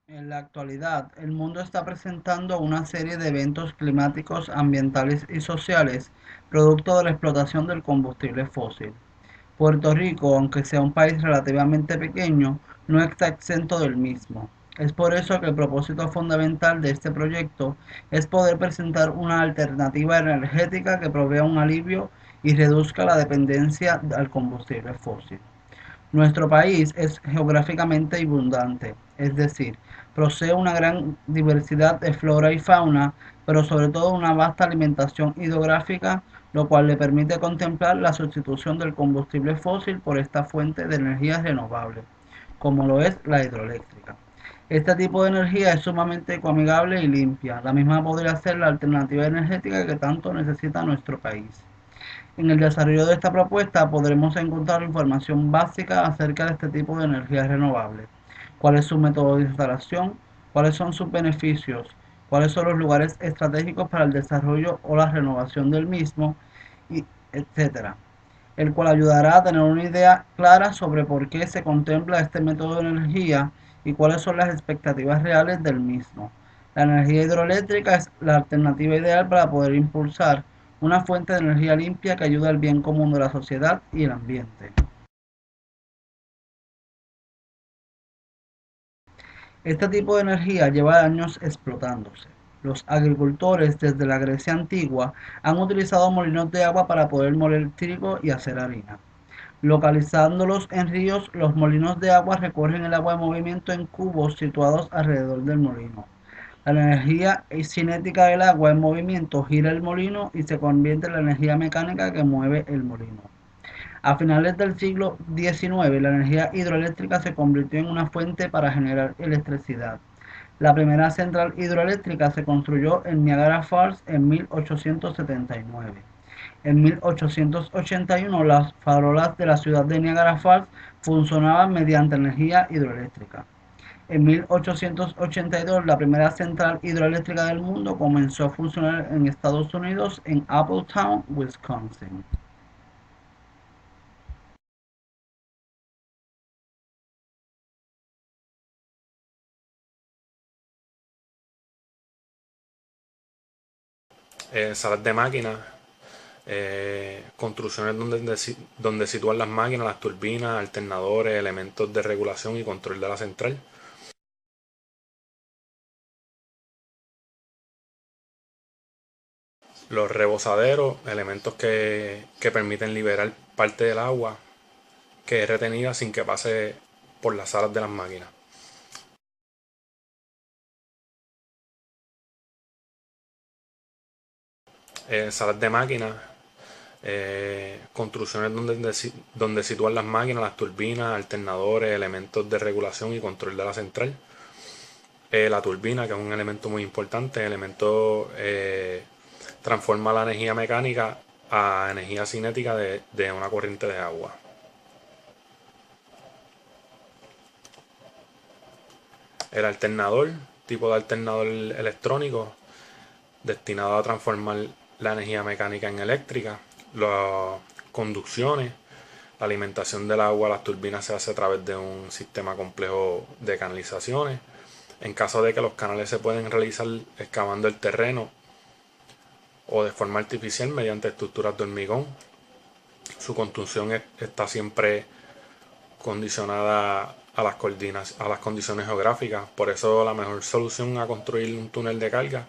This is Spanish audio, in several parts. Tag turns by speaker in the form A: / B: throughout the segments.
A: En la actualidad, el mundo está presentando una serie de eventos climáticos, ambientales y sociales producto de la explotación del combustible fósil. Puerto Rico, aunque sea un país relativamente pequeño, no está exento del mismo. Es por eso que el propósito fundamental de este proyecto es poder presentar una alternativa energética que provea un alivio y reduzca la dependencia al combustible fósil. Nuestro país es geográficamente abundante, es decir, posee una gran diversidad de flora y fauna, pero sobre todo una vasta alimentación hidrográfica, lo cual le permite contemplar la sustitución del combustible fósil por esta fuente de energía renovable, como lo es la hidroeléctrica. Este tipo de energía es sumamente ecoamigable y limpia. La misma podría ser la alternativa energética que tanto necesita nuestro país. En el desarrollo de esta propuesta podremos encontrar información básica acerca de este tipo de energía renovable, cuál es su método de instalación, cuáles son sus beneficios, cuáles son los lugares estratégicos para el desarrollo o la renovación del mismo, y etcétera, el cual ayudará a tener una idea clara sobre por qué se contempla este método de energía y cuáles son las expectativas reales del mismo. La energía hidroeléctrica es la alternativa ideal para poder impulsar una fuente de energía limpia que ayuda al bien común de la sociedad y el ambiente. Este tipo de energía lleva años explotándose. Los agricultores desde la Grecia antigua han utilizado molinos de agua para poder moler trigo y hacer harina. Localizándolos en ríos, los molinos de agua recorren el agua en movimiento en cubos situados alrededor del molino. La energía cinética del agua en movimiento gira el molino y se convierte en la energía mecánica que mueve el molino. A finales del siglo XIX, la energía hidroeléctrica se convirtió en una fuente para generar electricidad. La primera central hidroeléctrica se construyó en Niagara Falls en 1879. En 1881, las farolas de la ciudad de Niagara Falls funcionaban mediante energía hidroeléctrica. En 1882, la primera central hidroeléctrica del mundo comenzó a funcionar en Estados Unidos en Appletown, Wisconsin.
B: Salas de máquinas, construcciones donde sitúan las máquinas, las turbinas, alternadores, elementos de regulación y control de la central. Los rebosaderos, elementos que permiten liberar parte del agua que es retenida sin que pase por las salas de las máquinas. Salas de máquinas, construcciones donde sitúan las máquinas, las turbinas, alternadores, elementos de regulación y control de la central. La turbina, que es un elemento muy importante, el elemento transforma la energía mecánica a energía cinética de una corriente de agua. El alternador, tipo de alternador electrónico, destinado a transformar la energía mecánica en eléctrica. Las conducciones, la alimentación del agua a las turbinas se hace a través de un sistema complejo de canalizaciones. En caso de que los canales se pueden realizar excavando el terreno o de forma artificial mediante estructuras de hormigón, su construcción está siempre condicionada a las condiciones geográficas. Por eso la mejor solución a construir un túnel de carga,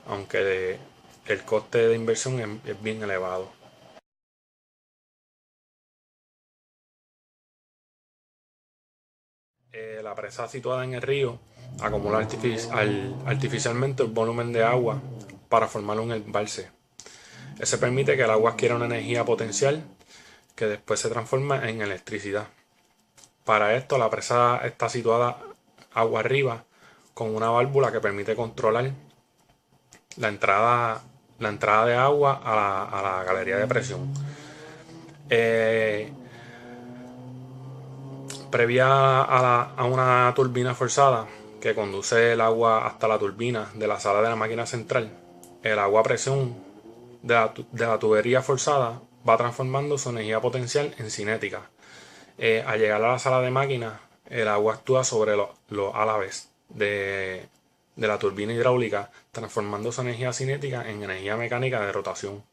B: aunque el coste de inversión es bien elevado. La presa situada en el río acumula artificialmente el volumen de agua para formar un embalse. Eso permite que el agua adquiera una energía potencial que después se transforma en electricidad. Para esto la presa está situada agua arriba con una válvula que permite controlar la entrada, la entrada de agua a la galería de presión. Eh, Previa a una turbina forzada que conduce el agua hasta la turbina de la sala de la máquina central, el agua a presión de la tubería forzada va transformando su energía potencial en cinética. Al llegar a la sala de máquinas, el agua actúa sobre los álabes de, de la turbina hidráulica, transformando esa energía cinética en energía mecánica de rotación.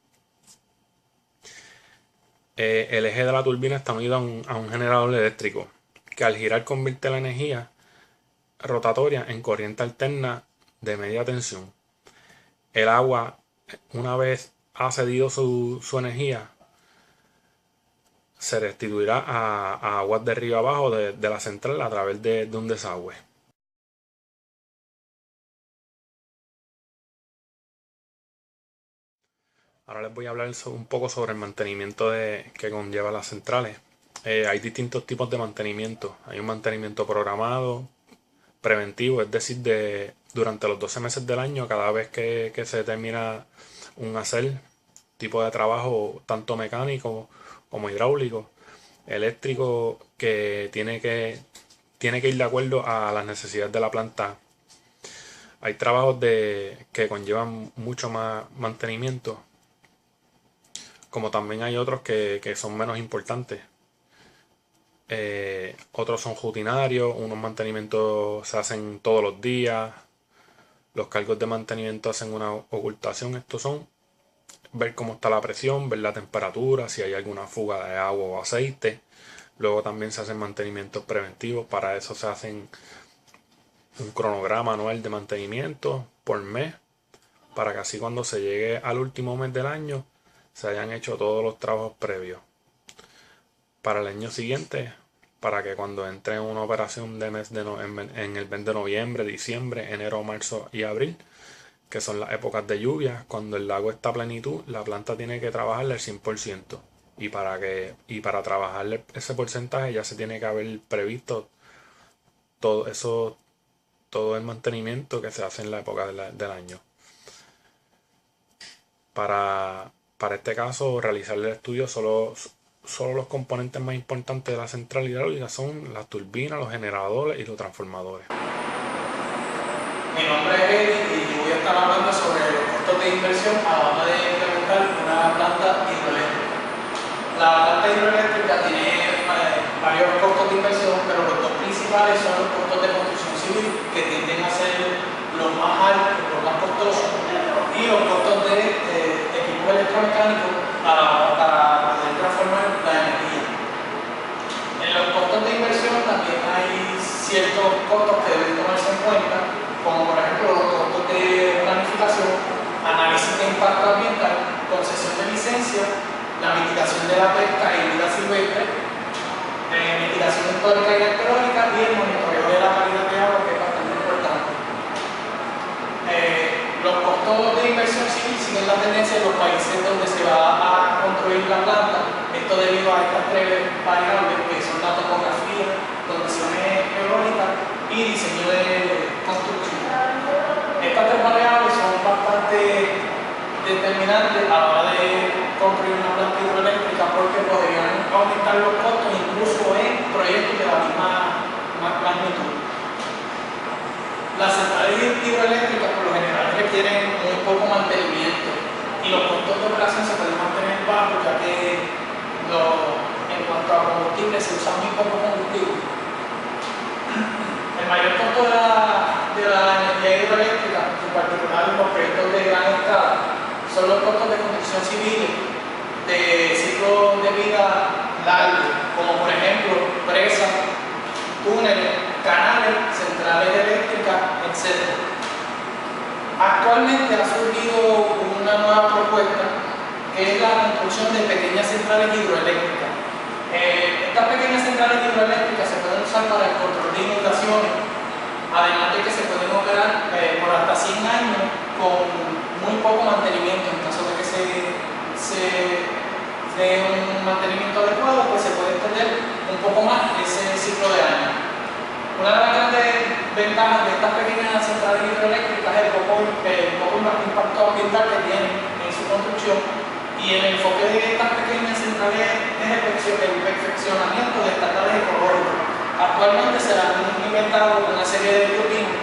B: El eje de la turbina está unido a un generador eléctrico, que al girar convierte la energía rotatoria en corriente alterna de media tensión. El agua, una vez ha cedido su energía, se restituirá a aguas de río abajo de la central a través de un desagüe. Ahora les voy a hablar un poco sobre el mantenimiento que conlleva las centrales. Hay distintos tipos de mantenimiento. Hay un mantenimiento programado, preventivo, es decir, durante los 12 meses del año, cada vez que se termina un hacer, tipo de trabajo tanto mecánico como hidráulico, eléctrico, que tiene que ir de acuerdo a las necesidades de la planta. Hay trabajos que conllevan mucho más mantenimiento, como también hay otros que son menos importantes. Otros son rutinarios, unos mantenimientos se hacen todos los días, los cargos de mantenimiento hacen una ocultación. Estos son ver cómo está la presión, ver la temperatura, si hay alguna fuga de agua o aceite. Luego también se hacen mantenimientos preventivos, para eso se hacen un cronograma anual de mantenimiento por mes, para que así cuando se llegue al último mes del año se hayan hecho todos los trabajos previos para el año siguiente, para que cuando entre en una operación en el mes de noviembre, diciembre, enero, marzo y abril, que son las épocas de lluvia, cuando el lago está a plenitud, la planta tiene que trabajarle el 100%. Y para trabajarle ese porcentaje ya se tiene que haber previsto todo eso, todo el mantenimiento que se hace en la época del año. Para este caso, realizar el estudio, solo los componentes más importantes de la central hidráulica son las turbinas, los generadores y los transformadores.
C: Mi nombre es Eddie y voy a estar hablando sobre los costos de inversión a la hora de implementar una planta hidroeléctrica. La planta hidroeléctrica tiene varios costos de inversión, pero los dos principales son los costos de construcción civil, que tienden a ser los más altos, los más costosos, y los costos de equipos electromecánicos para poder transformar la energía. En los costos de inversión también hay ciertos costos que deben tomarse en cuenta, como por ejemplo los costos de planificación, análisis de impacto ambiental, concesión de licencia, la mitigación de la pesca y vida silvestre, mitigación histórica y arqueológica y el monitoreo de la calidad de agua, que es bastante importante. Los costos de inversión civil siguen la tendencia de los países donde se va a construir la planta, esto debido a estas tres variables que son la topografía, condiciones geológicas y diseño de construcción. Estas tres variables son bastante determinantes a la hora de construir una planta hidroeléctrica, porque podrían aumentar los costos incluso en proyectos de la misma magnitud. Las centrales hidroeléctricas por lo general requieren muy poco mantenimiento y los costos de operación se pueden mantener bajos, ya que en cuanto a combustible se usa muy poco combustible. El mayor costo de la energía hidroeléctrica, en particular en los proyectos de gran escala, son los costos de construcción civil de ciclos de vida largos, como por ejemplo presas, túneles, canales, centrales eléctricas, etc. Actualmente ha surgido una nueva propuesta, que es la construcción de pequeñas centrales hidroeléctricas. Estas pequeñas centrales hidroeléctricas se pueden usar para el control de inundaciones, además de que se pueden operar por hasta 100 años con muy poco mantenimiento. En caso de que se dé un mantenimiento adecuado, pues se puede extender un poco más ese ciclo de años. Una de las grandes ventajas de estas pequeñas centrales hidroeléctricas es el poco impacto ambiental que tienen en su construcción, y el enfoque de estas pequeñas centrales es el perfeccionamiento de estándares ecológicos. Actualmente se han inventado una serie de turbinas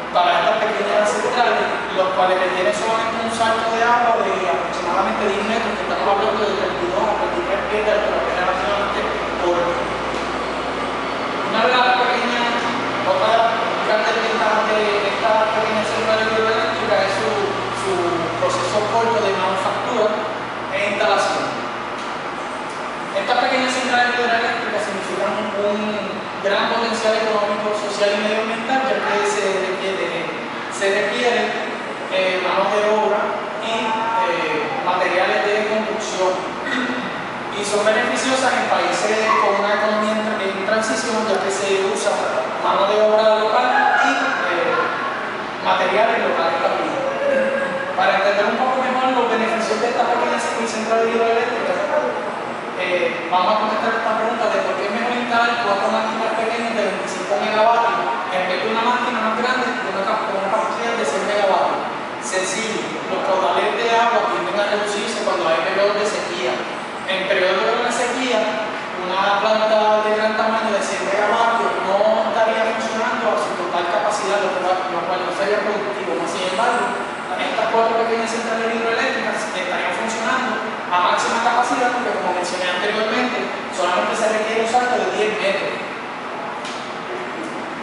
C: para estas pequeñas centrales, los cuales tienen solamente un salto de agua de aproximadamente 10 metros, que estamos hablando de 32 a 33 pies de altura, que es relativamente corto. Una de las pequeñas, otra grandes ventajas gran potencial económico, social y medioambiental, ya que se requiere mano de obra y materiales de construcción. Y son beneficiosas en países con una economía en transición, ya que se usa mano de obra local y materiales locales también. Para entender un poco mejor los beneficios de esta pequeña central hidroeléctrica, vamos a contestar esta pregunta de por qué es mejor instalar 4 máquinas pequeñas de 25 megavatios en vez de una máquina más grande con una capacidad de 100 megavatios. Sencillo, los caudales de agua tienden a reducirse cuando hay periodos de sequía. En periodos de sequía, una planta de gran tamaño de 100 megavatios no estaría funcionando a su total capacidad, lo cual no sería productivo. Sin embargo, estas 4 pequeñas centrales hidroeléctricas estarían funcionando a máxima capacidad porque, como mencioné anteriormente, solamente se requiere un salto de 10 metros.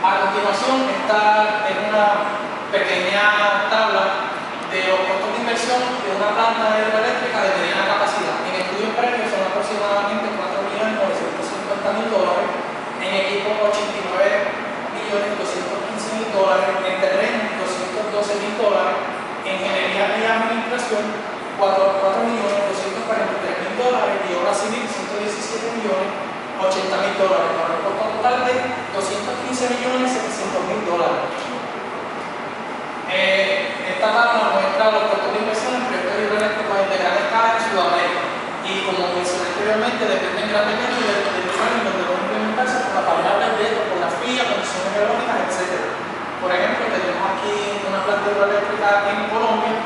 C: A continuación, esta es una pequeña tabla de los costos de inversión de una planta hidroeléctrica de mediana capacidad. En estudios previos son aproximadamente $4.950.000, en equipo $89.215.000, en terreno $212.000, en ingeniería y administración $4.243.000 y obra civil $117.080.000, con un costo total de $215.700.000. Esta tabla muestra los costos de inversión en proyectos hidroeléctricos de gran escala en Sudamérica y, como mencioné anteriormente, dependen grandemente del lugar en donde deben implementarse por las variables de topografía, condiciones geológicas, etc. Por ejemplo, tenemos aquí una planta hidroeléctrica en Colombia,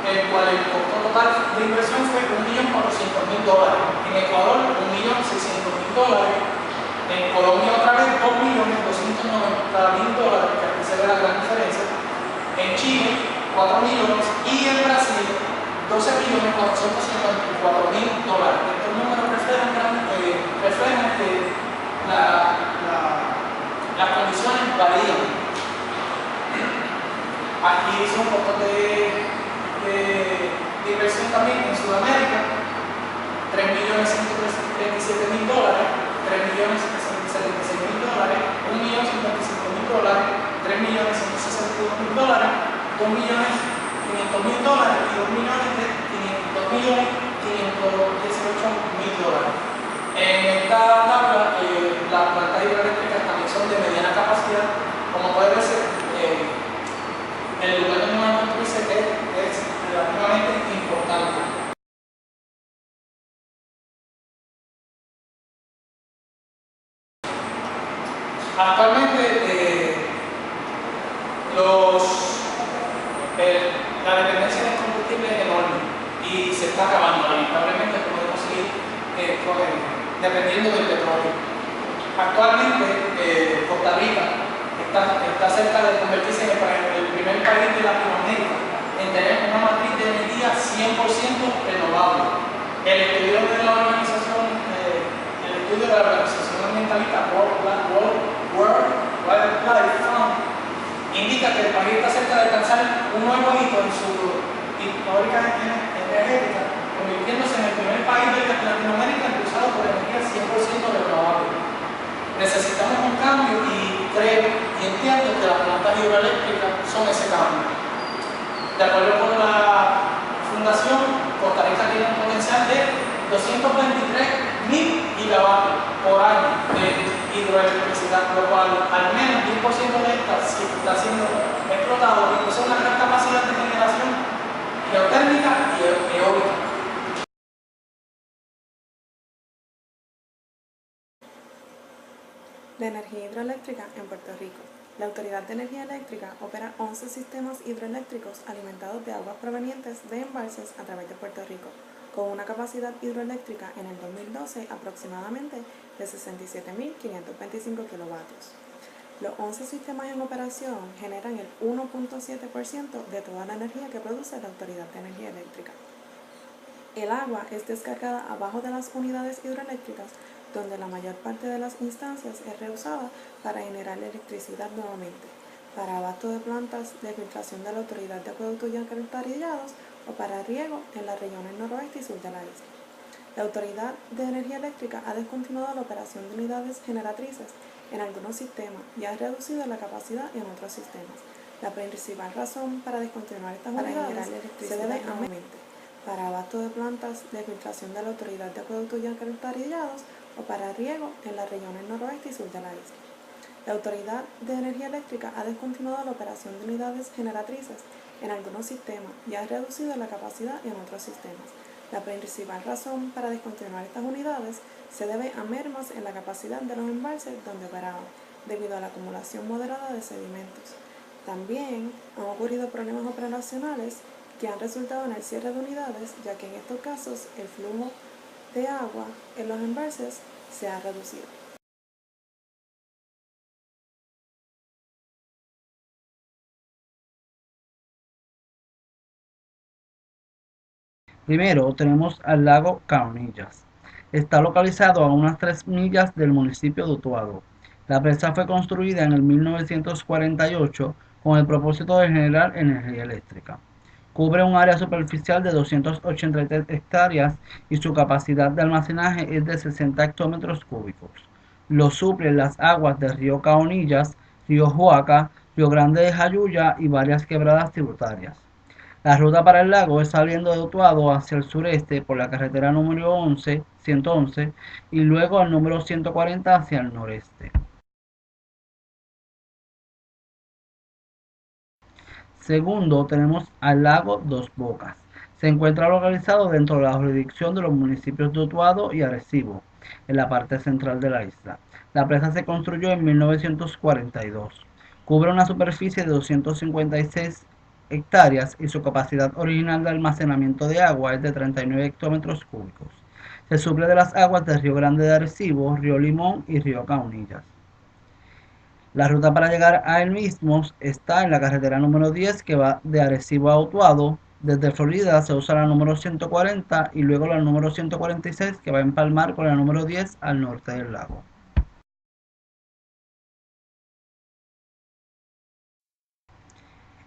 C: el cual el costo total de inversión fue $1.400.000, en Ecuador $1.600.000, en Colombia otra vez $2.290.000, que aquí se ve la gran diferencia, en Chile 4 millones y en Brasil $12.454.000. Estos números reflejan que las condiciones varían. Aquí son costos de inversión también en Sudamérica: $3.137.000, $3.176.000, $1.055.000, $3.162.000, $2.500.000 y $2.518.000. En esta tabla, las plantas hidroeléctricas también son de mediana capacidad. Como puede verse, el lugar donde van a construirse es relativamente importante. Actualmente, la dependencia del combustible es enorme y se está acabando. Lamentablemente podemos seguir dependiendo del petróleo. Actualmente, Costa Rica está cerca de convertirse en el primer país de Latinoamérica en tener una matriz de energía 100% renovable. El estudio de la organización ambientalista World Wildlife Fund indica que el país está cerca de alcanzar un nuevo hito en su histórica energética, convirtiéndose en el primer país de Latinoamérica impulsado por energía 100% renovable. Necesitamos un cambio y creo y entiendo que las plantas hidroeléctricas son ese cambio. De acuerdo con la Fundación, Costa Rica tiene un potencial de 223.000 gigavatios por año de hidroelectricidad, lo cual al menos 10% de esta sí está siendo explotado y posee una gran capacidad de generación geotérmica y eólica.
D: La energía hidroeléctrica en Puerto Rico. La Autoridad de Energía Eléctrica opera 11 sistemas hidroeléctricos alimentados de aguas provenientes de embalses a través de Puerto Rico, con una capacidad hidroeléctrica en el 2012 aproximadamente de 67.525 kilovatios. Los 11 sistemas en operación generan el 1.7% de toda la energía que produce la Autoridad de Energía Eléctrica. El agua es descargada abajo de las unidades hidroeléctricas, donde la mayor parte de las instancias es reusada para generar electricidad nuevamente, para abasto de plantas de filtración de la Autoridad de Acueductos y Alcantarillados o para riego en las regiones noroeste y sur de la isla. La Autoridad de Energía Eléctrica ha descontinuado la operación de unidades generatrices en algunos sistemas y ha reducido la capacidad en otros sistemas. La principal razón para descontinuar estas unidades se debe a para abasto de plantas de filtración de la Autoridad de Acueductos y Alcantarillados o para riego en las regiones noroeste y sur de la isla. La Autoridad de Energía Eléctrica ha descontinuado la operación de unidades generatrices en algunos sistemas y ha reducido la capacidad en otros sistemas. La principal razón para descontinuar estas unidades se debe a mermas en la capacidad de los embalses donde operaban, debido a la acumulación moderada de sedimentos. También han ocurrido problemas operacionales que han resultado en el cierre de unidades, ya que en estos casos el flujo de agua en los embalses se ha reducido.
A: Primero tenemos al lago Caonillas. Está localizado a unas 3 millas del municipio de Utuado. La presa fue construida en el 1948 con el propósito de generar energía eléctrica. Cubre un área superficial de 283 hectáreas y su capacidad de almacenaje es de 60 hectómetros cúbicos. Lo suplen las aguas del río Caonillas, río Juaca, río Grande de Jayuya y varias quebradas tributarias. La ruta para el lago es saliendo de Utuado hacia el sureste por la carretera número 111 y luego al número 140 hacia el noreste. Segundo, tenemos al lago Dos Bocas. Se encuentra localizado dentro de la jurisdicción de los municipios de Utuado y Arecibo, en la parte central de la isla. La presa se construyó en 1942. Cubre una superficie de 256 hectáreas y su capacidad original de almacenamiento de agua es de 39 hectómetros cúbicos. Se suple de las aguas del Río Grande de Arecibo, Río Limón y Río Caunillas. La ruta para llegar a él mismo está en la carretera número 10 que va de Arecibo a Utuado. Desde Florida se usa la número 140 y luego la número 146 que va a empalmar con la número 10 al norte del lago.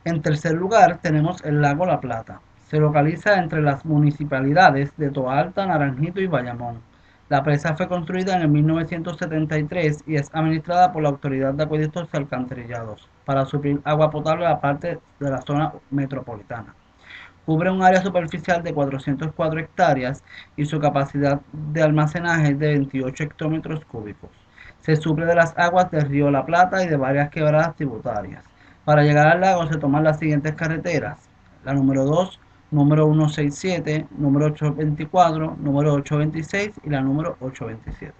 A: En tercer lugar tenemos el lago La Plata. Se localiza entre las municipalidades de Toa Alta, Naranjito y Bayamón. La presa fue construida en el 1973 y es administrada por la Autoridad de Acueductos y Alcantarillados para suplir agua potable a parte de la zona metropolitana. Cubre un área superficial de 404 hectáreas y su capacidad de almacenaje es de 28 hectómetros cúbicos. Se suple de las aguas del río La Plata y de varias quebradas tributarias. Para llegar al lago se toman las siguientes carreteras: la número 2, número 167, número 824, número 826 y la número 827.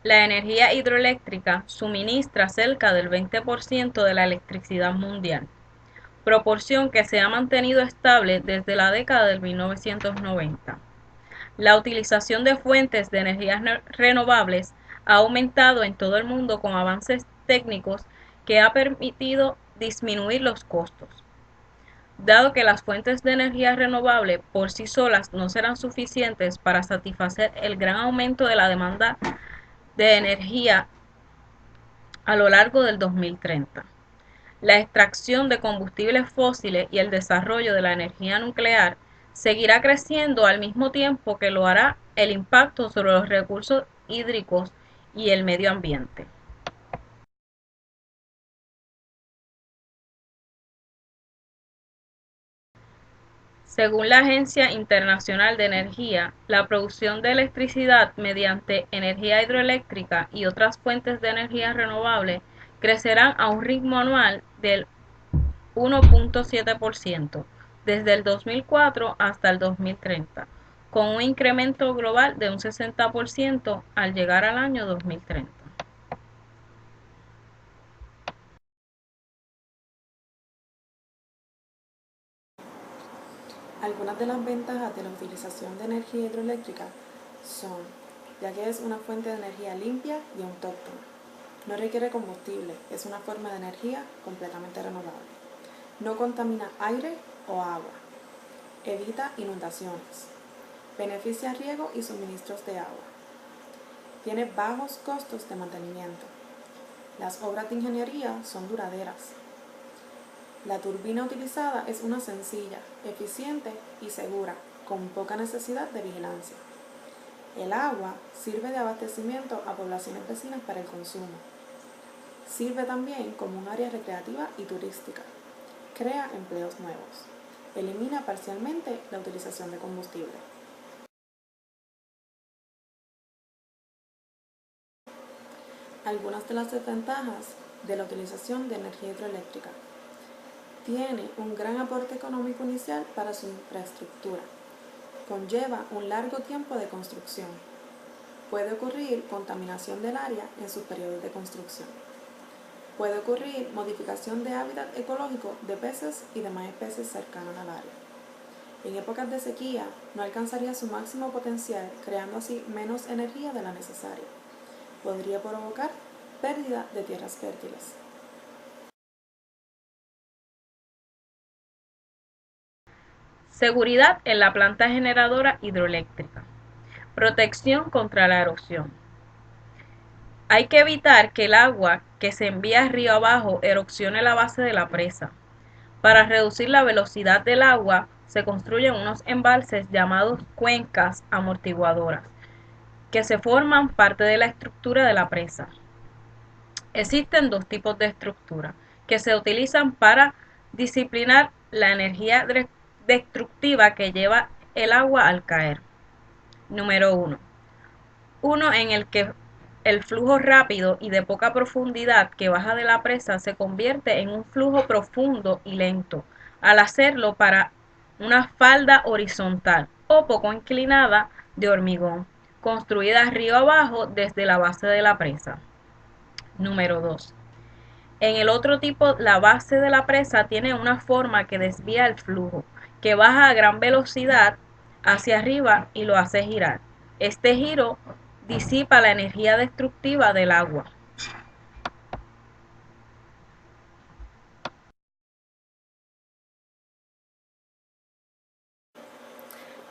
E: La energía hidroeléctrica suministra cerca del 20% de la electricidad mundial, proporción que se ha mantenido estable desde la década de 1990. La utilización de fuentes de energías renovables ha aumentado en todo el mundo con avances técnicos que ha permitido disminuir los costos. Dado que las fuentes de energía renovable por sí solas no serán suficientes para satisfacer el gran aumento de la demanda de energía a lo largo del 2030. La extracción de combustibles fósiles y el desarrollo de la energía nuclear seguirá creciendo al mismo tiempo que lo hará el impacto sobre los recursos hídricos y el medio ambiente. Según la Agencia Internacional de Energía, la producción de electricidad mediante energía hidroeléctrica y otras fuentes de energía renovable crecerán a un ritmo anual del 1.7% desde el 2004 hasta el 2030, con un incremento global de un 60% al llegar al año 2030.
D: Algunas de las ventajas de la utilización de energía hidroeléctrica son, ya que es una fuente de energía limpia y autóctona, no requiere combustible, es una forma de energía completamente renovable, no contamina aire o agua, evita inundaciones, beneficia riego y suministros de agua, tiene bajos costos de mantenimiento, las obras de ingeniería son duraderas. La turbina utilizada es una sencilla, eficiente y segura, con poca necesidad de vigilancia. El agua sirve de abastecimiento a poblaciones vecinas para el consumo. Sirve también como un área recreativa y turística. Crea empleos nuevos. Elimina parcialmente la utilización de combustible. Algunas de las desventajas de la utilización de energía hidroeléctrica. Tiene un gran aporte económico inicial para su infraestructura. Conlleva un largo tiempo de construcción. Puede ocurrir contaminación del área en sus periodos de construcción. Puede ocurrir modificación de hábitat ecológico de peces y demás especies cercanas al área. En épocas de sequía no alcanzaría su máximo potencial, creando así menos energía de la necesaria. Podría provocar pérdida de tierras fértiles.
E: Seguridad en la planta generadora hidroeléctrica. Protección contra la erosión. Hay que evitar que el agua que se envía río abajo erosione la base de la presa. Para reducir la velocidad del agua, se construyen unos embalses llamados cuencas amortiguadoras, que se forman parte de la estructura de la presa. Existen dos tipos de estructura que se utilizan para disciplinar la energía destructiva que lleva el agua al caer. Número 1. Uno en el que el flujo rápido y de poca profundidad que baja de la presa se convierte en un flujo profundo y lento, al hacerlo para una falda horizontal o poco inclinada de hormigón, construida río abajo desde la base de la presa. Número 2. En el otro tipo, la base de la presa tiene una forma que desvía el flujo, que baja a gran velocidad hacia arriba y lo hace girar. Este giro disipa la energía destructiva del agua.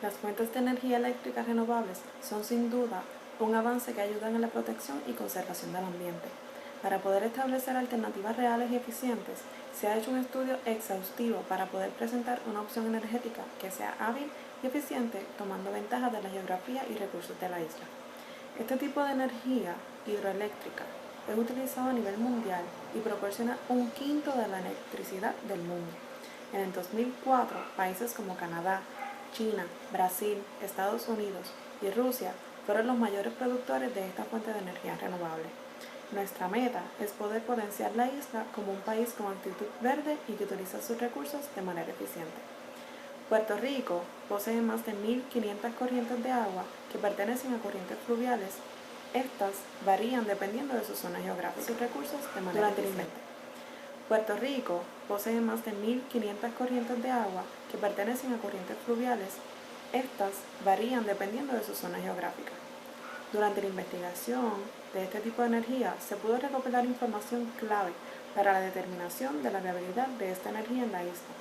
D: Las fuentes de energía eléctrica renovables son sin duda un avance que ayudan en la protección y conservación del ambiente. Para poder establecer alternativas reales y eficientes, se ha hecho un estudio exhaustivo para poder presentar una opción energética que sea hábil y eficiente, tomando ventaja de la geografía y recursos de la isla. Este tipo de energía hidroeléctrica es utilizado a nivel mundial y proporciona 1/5 de la electricidad del mundo. En el 2004, países como Canadá, China, Brasil, Estados Unidos y Rusia fueron los mayores productores de esta fuente de energía renovable. Nuestra meta es poder potenciar la isla como un país con actitud verde y que utiliza sus recursos de manera eficiente. Puerto Rico posee más de 1.500 corrientes de agua que pertenecen a corrientes fluviales. Estas varían dependiendo de su zona geográfica y sus recursos de manera eficiente. Puerto Rico posee más de 1.500 corrientes de agua que pertenecen a corrientes fluviales. Estas varían dependiendo de su zona geográfica. Durante la investigación de este tipo de energía, se pudo recopilar información clave para la determinación de la viabilidad de esta energía en la isla.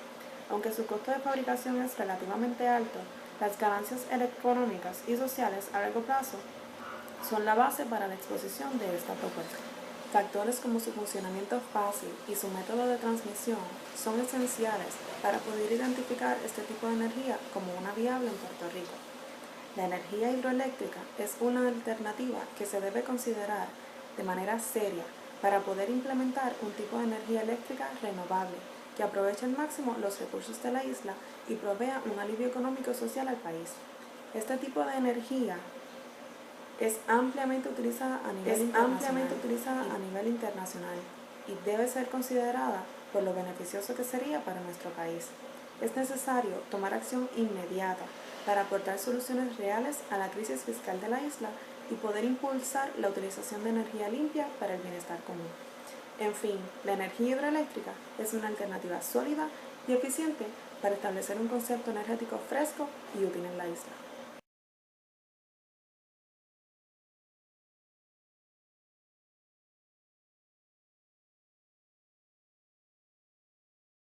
D: Aunque su costo de fabricación es relativamente alto, las ganancias económicas y sociales a largo plazo son la base para la exposición de esta propuesta. Factores como su funcionamiento fácil y su método de transmisión son esenciales para poder identificar este tipo de energía como una viable en Puerto Rico. La energía hidroeléctrica es una alternativa que se debe considerar de manera seria para poder implementar un tipo de energía eléctrica renovable que aproveche al máximo los recursos de la isla y provea un alivio económico y social al país. Este tipo de energía es ampliamente utilizada a nivel internacional y debe ser considerada por lo beneficioso que sería para nuestro país. Es necesario tomar acción inmediata para aportar soluciones reales a la crisis fiscal de la isla y poder impulsar la utilización de energía limpia para el bienestar común. En fin, la energía hidroeléctrica es una alternativa sólida y eficiente para establecer un concepto energético fresco y útil en la isla.